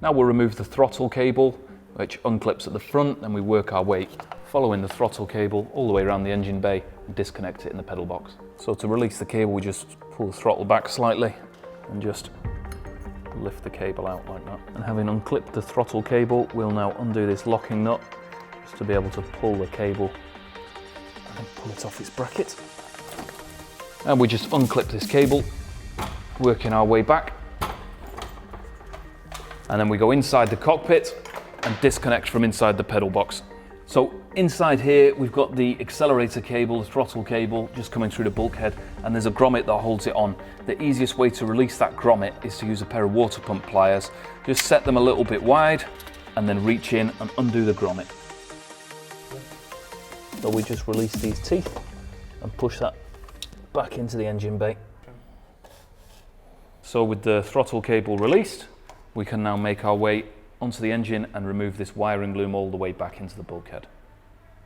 Now we'll remove the throttle cable, which unclips at the front, and we work our way following the throttle cable all the way around the engine bay and disconnect it in the pedal box. So to release the cable, we just pull the throttle back slightly and just lift the cable out like that. And having unclipped the throttle cable, we'll now undo this locking nut just to be able to pull the cable and pull it off its bracket. And we just unclip this cable, working our way back. And then we go inside the cockpit and disconnect from inside the pedal box. So inside here, we've got the accelerator cable, the throttle cable, just coming through the bulkhead, and there's a grommet that holds it on. The easiest way to release that grommet is to use a pair of water pump pliers. Just set them a little bit wide, and then reach in and undo the grommet. So we just release these teeth and push that back into the engine bay. So with the throttle cable released, we can now make our way onto the engine and remove this wiring loom all the way back into the bulkhead.